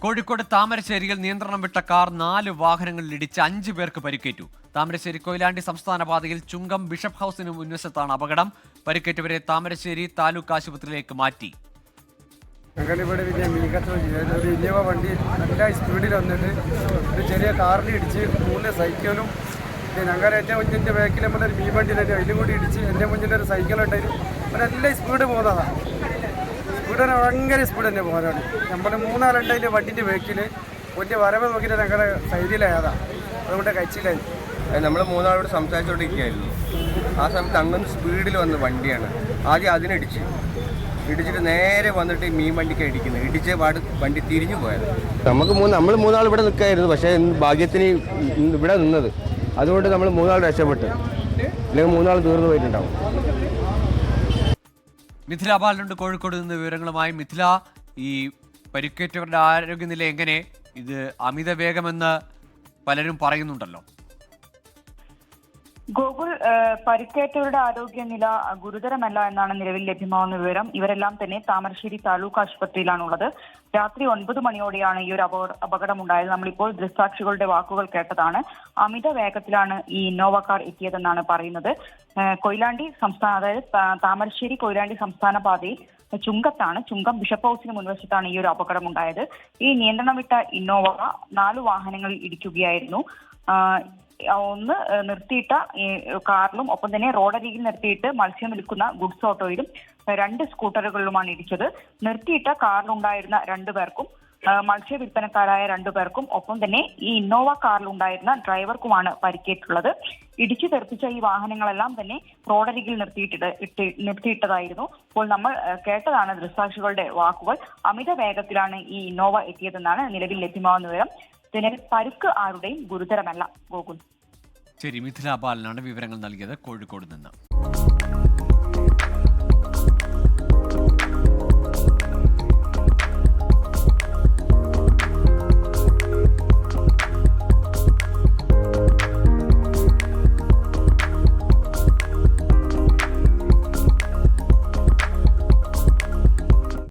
കോഴിക്കോട് താമരശ്ശേരിയിൽ നിയന്ത്രണം വിട്ട കാർ 4 വാഹനങ്ങളിൽ ഇടിച്ച് 5 പേർക്ക് പരിക്കേറ്റു. താമരശ്ശേരി കൊയിലാണ്ടി സംസ്ഥാന പാതയിൽ ചുങ്കം ബിഷപ്പ് ഹൌസിന് മുൻവശത്താണ് അപകടം. പരിക്കേറ്റവരെ താമരശ്ശേരി താലൂക്ക് ആശുപത്രിയിലേക്ക് മാറ്റി. ഞങ്ങളിവിടെ ഒരു ഇന്നോവ വണ്ടി നല്ല സ്പീഡിൽ വന്നിട്ട് ഒരു ചെറിയ കാറിൽ ഇടിച്ച് 3 സൈക്കിളും ഞങ്ങളുടെ ഏറ്റവും മുന്നിൻ്റെ ബാക്കിൽ നമ്മളൊരു മീൻ വണ്ടി തന്നെ അതിലും കൂടി ഇടിച്ച് എൻ്റെ മുന്നിലൊരു സൈക്കിളുണ്ടായിരുന്നു. നല്ല സ്പീഡ് പോകുന്നതാണ്. സ്പീഡ് ഭയങ്കര സ്പീഡ് തന്നെ പോകാനാണ്. നമ്മൾ 3-4 വണ്ടിൻ്റെ ബാക്കിൽ ഒറ്റ വരവ് നോക്കിയിട്ട് ഞങ്ങളുടെ സൈഡിലായതാണ്. അതുകൊണ്ട് കഴിച്ചില്ലായി. നമ്മൾ 3 ആളോട് സംസാരിച്ചുകൊണ്ടിരിക്കുകയായിരുന്നു. ആ സമയത്ത് അങ്ങനെ സ്പീഡിൽ വന്ന വണ്ടിയാണ്. ആദ്യം ഇടിച്ചിട്ട് നേരെ വന്നിട്ട് മീൻ വണ്ടിക്ക് ഇടിക്കുന്നത്. ഇടിച്ച പാട് വണ്ടി തിരിഞ്ഞു പോയത്. നമ്മൾ 3 ആൾ ഇവിടെ നിൽക്കായിരുന്നു. പക്ഷേ ഭാഗ്യത്തിന് ഇവിടെ നിന്നത്, അതുകൊണ്ട് നമ്മൾ 3 ആൾ രക്ഷപ്പെട്ടു. അല്ലെങ്കിൽ 3 ആൾ തീർന്നു പോയിട്ടുണ്ടാവും. മിഥില ബാലനുണ്ട് കോഴിക്കോട് നിന്ന് വിവരങ്ങളുമായി. മിഥില, ഈ പരിക്കേറ്റവരുടെ ആരോഗ്യനില എങ്ങനെ? ഇത് അമിത വേഗമെന്ന് പലരും പറയുന്നുണ്ടല്ലോ. ഗോകുൽ, പരിക്കേറ്റവരുടെ ആരോഗ്യനില ഗുരുതരമല്ല എന്നാണ് നിലവിൽ ലഭ്യമാവുന്ന വിവരം. ഇവരെല്ലാം തന്നെ താമരശ്ശേരി താലൂക്ക് ആശുപത്രിയിലാണുള്ളത്. രാത്രി 9 മണിയോടെയാണ് ഈ ഒരു അപകടമുണ്ടായത്. നമ്മളിപ്പോൾ ദൃക്സാക്ഷികളുടെ വാക്കുകൾ കേട്ടതാണ്. അമിത വേഗത്തിലാണ് ഈ ഇന്നോവ കാർ എത്തിയതെന്നാണ് പറയുന്നത്. കൊയിലാണ്ടി സംസ്ഥാന, അതായത് താമരശ്ശേരി കൊയിലാണ്ടി സംസ്ഥാന പാതയിൽ ചുങ്കം ബിഷപ്പ് ഹൌസിന് മുൻവശത്താണ് ഈ ഒരു അപകടമുണ്ടായത്. ഈ നിയന്ത്രണം വിട്ട ഇന്നോവ 4 വാഹനങ്ങളിൽ ഇടിക്കുകയായിരുന്നു. ഒന്ന് നിർത്തിയിട്ട കാറിലും ഒപ്പം തന്നെ റോഡരികിൽ നിർത്തിയിട്ട് മത്സ്യം വിൽക്കുന്ന ഗുഡ്സ് ഓട്ടോയിലും 2 സ്കൂട്ടറുകളിലുമാണ് ഇടിച്ചത്. നിർത്തിയിട്ട കാറിലുണ്ടായിരുന്ന 2 പേർക്കും മത്സ്യ വിൽപ്പനക്കാരായ 2 പേർക്കും ഒപ്പം തന്നെ ഈ ഇന്നോവ കാറിലുണ്ടായിരുന്ന ഡ്രൈവർക്കുമാണ് പരിക്കേറ്റുള്ളത്. ഇടിച്ചു തെറിപ്പിച്ച ഈ വാഹനങ്ങളെല്ലാം തന്നെ റോഡരികിൽ നിർത്തിയിട്ടതായിരുന്നു. അപ്പോൾ നമ്മൾ കേട്ടതാണ് ദൃക്സാക്ഷികളുടെ വാക്കുകൾ. അമിത വേഗത്തിലാണ് ഈ ഇന്നോവ എത്തിയതെന്നാണ് നിലവിൽ ലഭ്യമാവുന്ന വിവരം. ഇതിനിൽ പരുക്ക് ആരുടെയും ഗുരുതരമല്ല. ഗോകുൽ. ശരി, മിഥില ബാലനാണ് വിവരങ്ങൾ നൽകിയത് കോഴിക്കോട് നിന്ന്.